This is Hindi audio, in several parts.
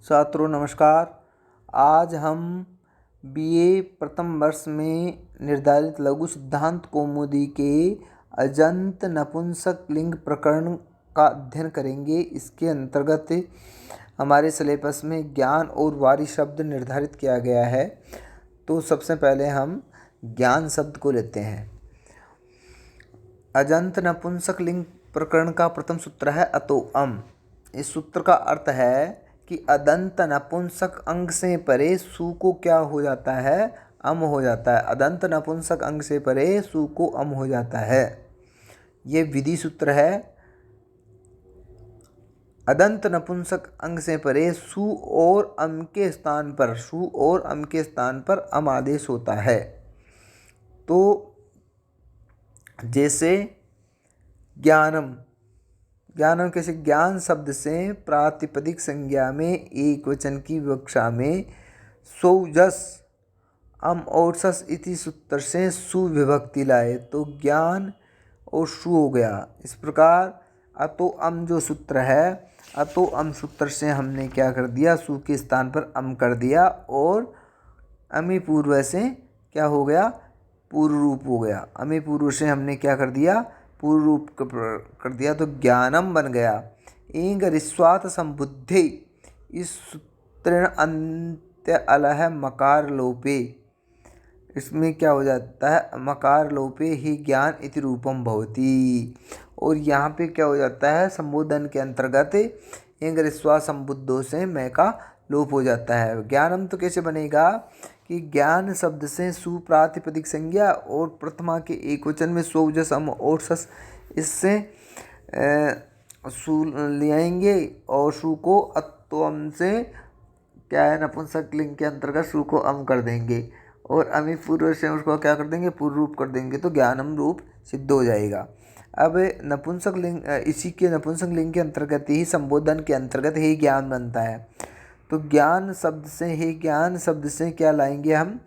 छात्रों नमस्कार। आज हम बीए प्रथम वर्ष में निर्धारित लघु सिद्धांत कौमुदी के अजंत नपुंसक लिंग प्रकरण का अध्ययन करेंगे। इसके अंतर्गत हमारे सिलेबस में ज्ञान और वारी शब्द निर्धारित किया गया है। तो सबसे पहले हम ज्ञान शब्द को लेते हैं। अजंत नपुंसक लिंग प्रकरण का प्रथम सूत्र है अतो अम। इस सूत्र का अर्थ है कि अदंत नपुंसक अंग से परे सु को क्या हो जाता है, अम हो जाता है। अदंत नपुंसक अंग से परे सु को अम हो जाता है। ये विधि सूत्र है। अदंत नपुंसक अंग से परे सु और अम के स्थान पर अम आदेश होता है। तो जैसे ज्ञानम कैसे, ज्ञान शब्द से प्रातिपदिक संज्ञा में एक वचन की विवक्षा में सौजस अम और सस इति सूत्र से सुविभक्ति लाए तो ज्ञान और सु हो गया। इस प्रकार अतो अम जो सूत्र है, अतो अम सूत्र से हमने क्या कर दिया, सु के स्थान पर अम कर दिया और अमी पूर्व से क्या हो गया, पूर्व रूप हो गया। अमी पूर्व से हमने क्या कर दिया, पूर्व रूप कर दिया तो ज्ञानम बन गया। इंग रिस्वात संबुद्धि, इस सूत्र अंत्य अलह मकार लोपे, इसमें क्या हो जाता है, मकार लोपे ही ज्ञान इति रूपम भवति। और यहाँ पे क्या हो जाता है, संबोधन के अंतर्गत इंग रिस्वा संबुद्धों से मैं का लोप हो जाता है। ज्ञानम तो कैसे बनेगा कि ज्ञान शब्द से सुप्रातिपदिक संज्ञा और प्रथमा के एक वचन में सौजस अम और सस, इससे सु ले आएंगे और सु को अत्वम से क्या है, नपुंसक लिंग के अंतर्गत सु को अम कर देंगे और अमी पूर्व से उसको क्या कर देंगे, पूर्व रूप कर देंगे तो ज्ञानम रूप सिद्ध हो जाएगा। अब नपुंसक लिंग, इसी के नपुंसक लिंग के अंतर्गत ही संबोधन के अंतर्गत ही ज्ञान बनता है। तो ज्ञान शब्द से ही, ज्ञान शब्द से क्या लाएंगे हम,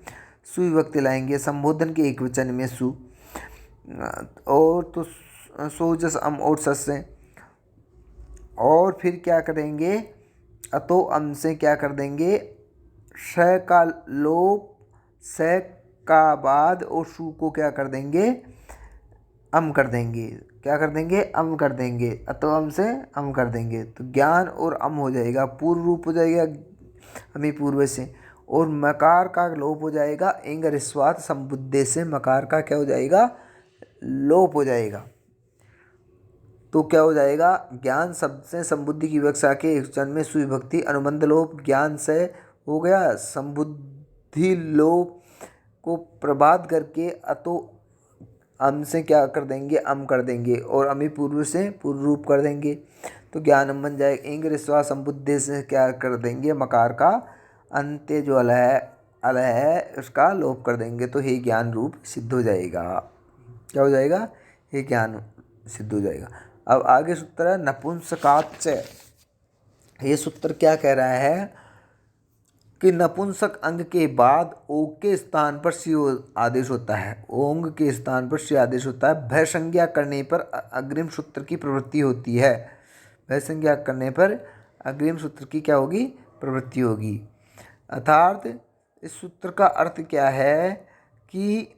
सुविभक्ति लाएंगे संबोधन के एक वचन में सु, और तो सोजस अम और सस से, और फिर क्या करेंगे, अतो अम से क्या कर देंगे, श का लोप, स का बाद और सु को क्या कर देंगे, अम कर देंगे। क्या कर देंगे, अम कर देंगे। अतो अम से अम कर देंगे तो ज्ञान और अम हो जाएगा, पूर्व रूप हो जाएगा अमी पूर्व से, और मकार का लोप हो जाएगा। इंग रिस्वात संबुद्धे से मकार का क्या हो जाएगा, लोप हो जाएगा। तो क्या हो जाएगा, ज्ञान शब्द से संबुद्धि की विवक्षा के एक वचन में सुविभक्ति अनुबंध लोप ज्ञान से हो गया। संबुद्धि लोप को प्रबाद करके अतो अम से क्या कर देंगे, अम कर देंगे और अमी पूर्व से पूर्व रूप कर देंगे तो ज्ञानम बन जाएगा। इंग रिस्वा संबुद्धि से क्या कर देंगे, मकार का अंत्य जो अल है उसका लोप कर देंगे तो हे ज्ञान रूप सिद्ध हो जाएगा। क्या हो जाएगा, हे ज्ञान सिद्ध हो जाएगा। अब आगे सूत्र है नपुंसकाच्च। ये सूत्र क्या कह रहा है कि नपुंसक अंग के बाद ओ के स्थान पर सी आदेश होता है। ओंग के स्थान पर सी आदेश होता है। भय संज्ञा करने पर अग्रिम सूत्र की प्रवृत्ति होती है। भय संज्ञा करने पर अग्रिम सूत्र की क्या होगी, प्रवृत्ति होगी। अर्थात इस सूत्र का अर्थ क्या है कि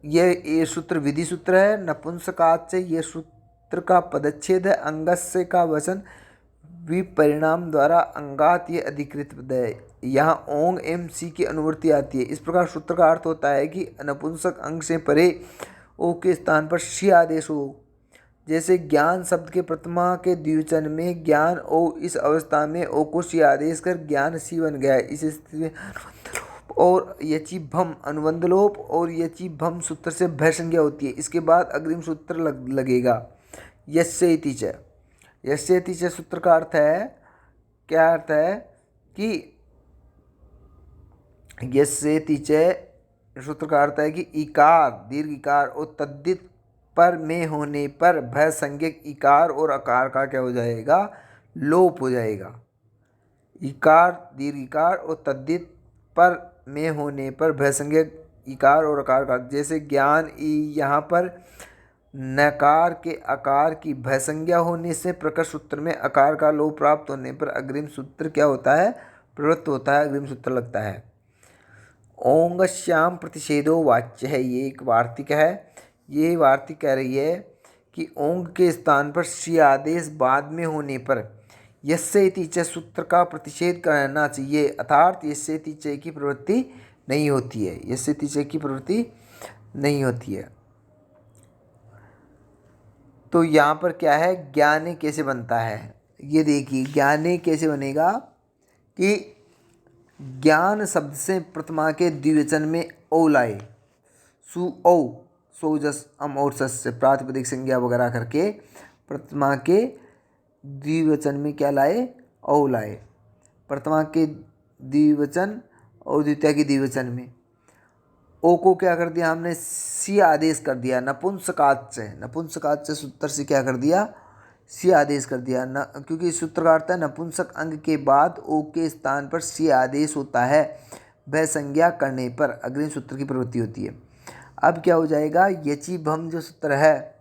ये सूत्र विधि सूत्र है। नपुंसकाच्च ये सूत्र का पदच्छेद है। अंगस्य का वचन विपरिणाम द्वारा अंगात ये अधिकृत पद है। यहाँ ओंग एम सी की अनुवृत्ति आती है। इस प्रकार सूत्र का अर्थ होता है कि नपुंसक अंग से परे ओ के स्थान पर शी आदेश हो। जैसे ज्ञान शब्द के प्रथमा के द्विवचन में ज्ञान ओ, इस अवस्था में ओ को शी आदेश कर ज्ञान सी बन गया है। इस स्थिति में और यची भम अनुबंध लोप और यची भम सूत्र से भय संज्ञा होती है। इसके बाद अग्रिम सूत्र लगेगा यस्य इति च। यस्य इति च सूत्र का अर्थ है, क्या अर्थ है कि यस्य इति च सूत्र का अर्थ है कि इकार, दीर्घ इकार और तद्धित पर में होने पर भय संज्ञक इकार और अकार का क्या हो जाएगा, लोप हो जाएगा। इकार, दीर्घ इकार और तद्धित पर में होने पर भय संज्ञक इकार और अकार का, जैसे ज्ञान ई यहाँ पर नकार के आकार की भय संज्ञा होने से प्रकट सूत्र में आकार का लोप प्राप्त होने पर अग्रिम सूत्र क्या होता है, प्रवृत्त होता है, अग्रिम सूत्र लगता है। ओंगश्याम प्रतिषेधो वाच्य है, ये एक वार्तिक है। ये वार्तिक कह रही है कि ओंग के स्थान पर शी आदेश बाद में होने पर यस्य इति च सूत्र का प्रतिषेध करना चाहिए, अर्थात यस्य इति च की प्रवृत्ति नहीं होती है, यस्य इति च की प्रवृत्ति नहीं होती है। तो यहाँ पर क्या है, ज्ञाने कैसे बनता है, ये देखिए ज्ञाने कैसे बनेगा कि ज्ञान शब्द से प्रतिमा के द्विवचन में ओ लाए, सु ओ सो जस अम और सस से प्रातिपदिक संज्ञा वगैरह करके प्रतिमा के द्विवचन में क्या लाए, ओ लाए। प्रथमा के द्विवचन और द्वितीय के द्विवचन में ओ को क्या कर दिया हमने, सी आदेश कर दिया नपुंसकाच से, नपुंसकाच से सूत्र से क्या कर दिया, सी आदेश कर दिया न, क्योंकि सूत्र का अर्थ है नपुंसक अंग के बाद ओ के स्थान पर सी आदेश होता है, वह संज्ञा करने पर अग्रिम सूत्र की प्रवृत्ति होती है। अब क्या हो जाएगा, यची भम जो सूत्र है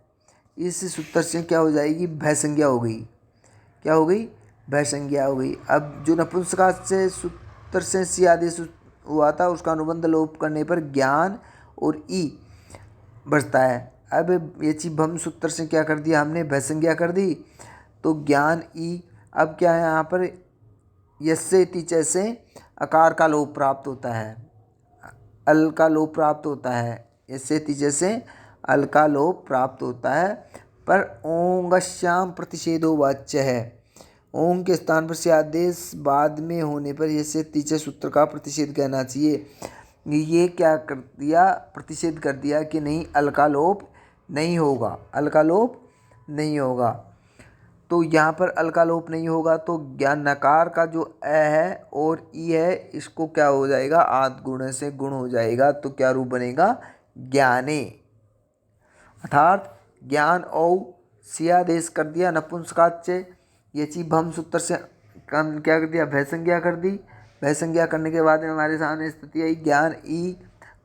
इस सूत्र से क्या हो जाएगी, भय संज्ञा हो गई, क्या हो गई, भय संज्ञा हो गई। अब जो नपुंसकाच से सूत्र से सी आदेश हुआ था उसका अनुबंध लोप करने पर ज्ञान और ई बचता है। अब यची भम सूत्र से क्या कर दिया हमने, भय संज्ञा कर दी, तो ज्ञान ई। अब क्या है यहाँ पर, यस्य इति च से अकार का लोप प्राप्त होता है, अल का लोप प्राप्त होता है, यस्य इति च से अल का लोप प्राप्त होता है, पर ओंगश्याम प्रतिषेधो वाच्य है। ओम के स्थान पर से आदेश बाद में होने पर यस्य इति च सूत्र का प्रतिषेध कहना चाहिए। ये क्या कर दिया, प्रतिषेध कर दिया कि नहीं, अल का लोप नहीं होगा, अल का लोप नहीं होगा। तो यहाँ पर अल का लोप नहीं होगा तो ज्ञान नकार का जो अ है और ई है इसको क्या हो जाएगा, आद गुण से गुण हो जाएगा, तो क्या रूप बनेगा, ज्ञाने। अर्थात ज्ञान औ सी आदेश कर दिया नपुंसकाच से, यची भम सूत्र से क्या कर दिया, भय संज्ञा कर दी, भय संज्ञा करने के बाद में हमारे सामने स्थिति आई ज्ञान ई।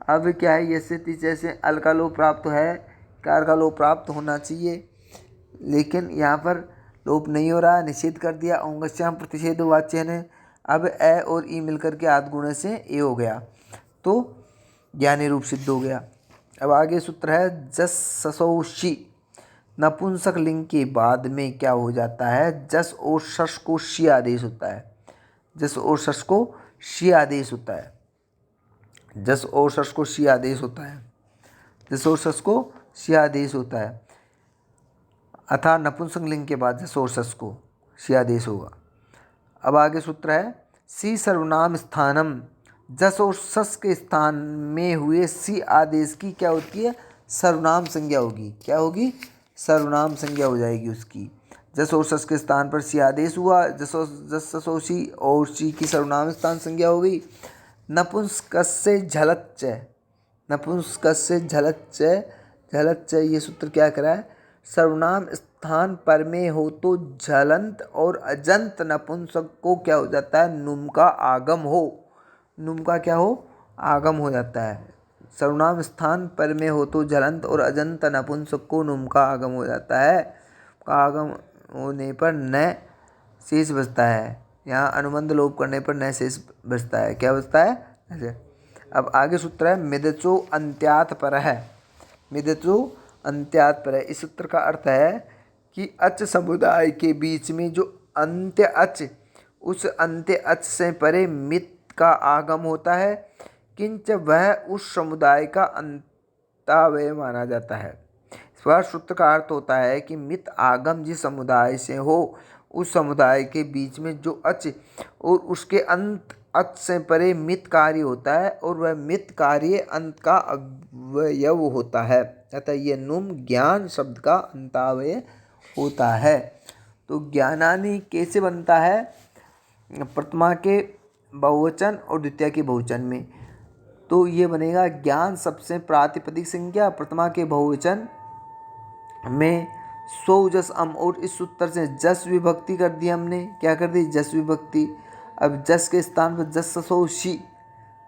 अब क्या है, यस्य इति च से अल का लोप प्राप्त है, कार का लोप प्राप्त होना चाहिए, लेकिन यहाँ पर लोप नहीं हो रहा, निषेध कर दिया, ओंगश्याम प्रतिषेध वाच्य ने। अब ए और ई मिलकर के आद गुण से ए हो गया, तो ज्ञानी रूप सिद्ध हो गया। अब आगे सूत्र है जस ससोशी, नपुंसक लिंग के बाद में क्या हो जाता है, जस और शश को शी आदेश होता है, जस और शश को शी आदेश होता है, जस और शश को शी आदेश होता है, जस और शश को शी आदेश होता है, अर्थात नपुंसक लिंग के बाद जस और शश को शी आदेश होगा। अब आगे सूत्र है सी सर्वनाम स्थानम, जस और शश के स्थान में हुए सी आदेश की क्या होती है, सर्वनाम संज्ञा होगी, क्या होगी, सर्वनाम संज्ञा हो जाएगी उसकी। जस और शश के स्थान पर सी आदेश हुआ, जस ससोशी और सी की सर्वनाम स्थान संज्ञा हो गई। नपुंसकस्य झलच्च, नपुंसकस्य झलच्च, झलच्च ये सूत्र क्या करा है, सर्वनाम स्थान पर में हो तो झलंत और अजंत नपुंसक को क्या हो जाता है, नुम का आगम हो, नुम का क्या हो, आगम हो जाता है। सर्वनाम स्थान पर में हो तो झलंत और अजंत नपुंसक को नुम का आगम हो जाता है, का आगम होने पर न शेष बचता है, यहाँ अनुबंध लोप करने पर न शेष बचता है, क्या बचता है ऐसे। अब आगे सूत्र है मिदचो अंत्यात पर है, मिदचो अंत्यात पर है। इस सूत्र का अर्थ है कि अच समुदाय के बीच में जो अंत्य अच, उस अंत्य अच से परे मित का आगम होता है, किंच वह उस समुदाय का अंतावय माना जाता है। इस बार सूत्र का अर्थ होता है कि मित आगम जिस समुदाय से हो उस समुदाय के बीच में जो अच और उसके अंत अच से परे मित कार्य होता है और वह मित कार्य अंत का अवयव होता है, अतः यह नुम ज्ञान शब्द का अंतावय होता है। तो ज्ञानानि कैसे बनता है, प्रथमा के बहुवचन और द्वितीय के बहुवचन में, तो ये बनेगा ज्ञान सबसे प्रातिपदिक संज्ञा प्रथमा के बहुवचन में सो जस अम, और इस सूत्र से जस विभक्ति कर दी हमने, क्या कर दी, जस विभक्ति। अब जस के स्थान पर जस ससोशी,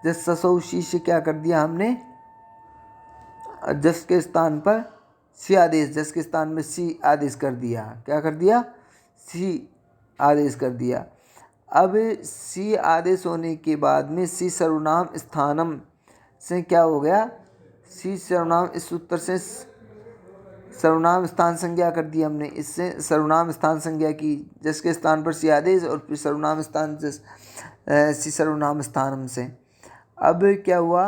जस ससोशी से क्या कर दिया हमने, जस के स्थान पर सी आदेश, जस के स्थान में सी आदेश कर दिया। क्या कर दिया? सी आदेश कर दिया। अब सी आदेश होने के बाद में सी सर्वनाम स्थानम से क्या हो गया? सी सर्वनाम, इस सूत्र से सर्वनाम स्थान संज्ञा कर दी हमने, इससे सर्वनाम स्थान संज्ञा की, जिसके स्थान पर सी आदेश और फिर सर्वनाम स्थान सी सर्वनाम स्थानम से। अब क्या हुआ?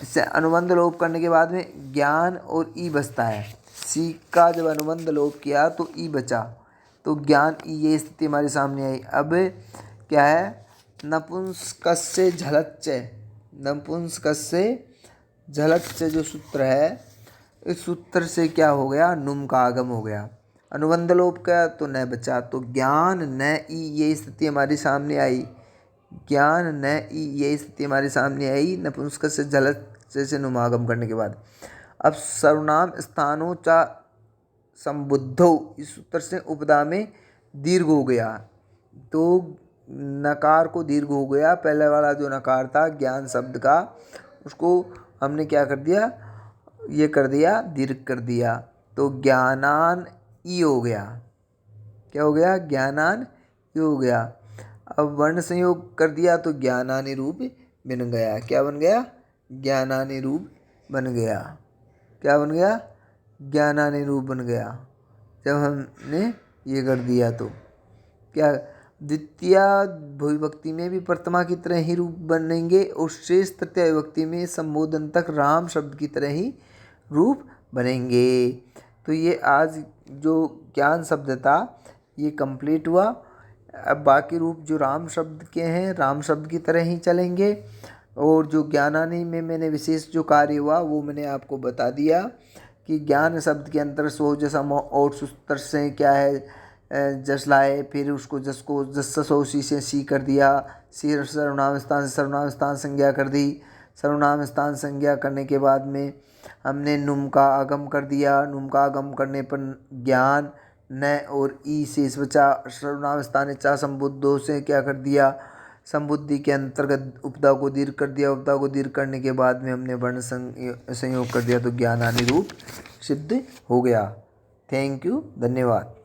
इससे अनुबंध लोप करने के बाद में ज्ञान और ई बचता है। सी का जब अनुबंध लोप किया तो ई बचा, तो ज्ञान ई, ये स्थिति हमारे सामने आई। अब क्या है? नपुंसकस्य झलच्च, नपुंसकस्य झलच्च जो सूत्र है, इस सूत्र से क्या हो गया? नुम का आगम हो गया। अनुबंध लोप का तो न बचा, तो ज्ञान न ई, ये स्थिति हमारे सामने आई। ज्ञान न ई, ये स्थिति हमारे सामने आई नपुंसकस्य झलच्च से नुमागम करने के बाद। अब सर्वनाम स्थानों चा संबुद्धो, इस सूत्र से उपदा में दीर्घ हो गया, तो नकार को दीर्घ हो गया। पहले वाला जो नकार था ज्ञान शब्द का, उसको हमने क्या कर दिया? ये कर दिया, दीर्घ कर दिया, तो ज्ञानान ई हो गया। क्या हो गया? ज्ञानान ई हो गया। अब वर्ण संयोग कर दिया तो ज्ञानानि रूप बन गया। क्या बन गया? ज्ञानानि रूप बन गया। क्या बन गया? ज्ञानानि रूप बन गया। जब हमने ये कर दिया तो क्या? द्वितीय भविभक्ति में भी प्रथमा की तरह ही रूप बनेंगे और शेष तृतीय विभक्ति में संबोधन तक राम शब्द की तरह ही रूप बनेंगे। तो ये आज जो ज्ञान शब्द था ये कंप्लीट हुआ। अब बाकी रूप जो राम शब्द के हैं राम शब्द की तरह ही चलेंगे, और जो ज्ञानानि में मैंने विशेष जो कार्य हुआ वो मैंने आपको बता दिया कि ज्ञान शब्द के अंतर सो जसम और सूत्र से क्या है जस लाए, फिर उसको जस को जस सो सी से सी कर दिया, सी सर्वनाम स्थान से सर्वनाम स्थान संज्ञा कर दी। सर्वनाम स्थान संज्ञा करने के बाद में हमने नुम का आगम कर दिया। नुम का आगम करने पर ज्ञान न और ई शेष बचा। सर्वनाम स्थान चा संबुद्धों से क्या कर दिया? संबुद्धि के अंतर्गत उपदा को दीर्घ कर दिया। उपदा को दीर्घ करने के बाद में हमने वर्ण संयोग कर दिया, तो ज्ञानानि रूप सिद्ध हो गया। थैंक यू, धन्यवाद।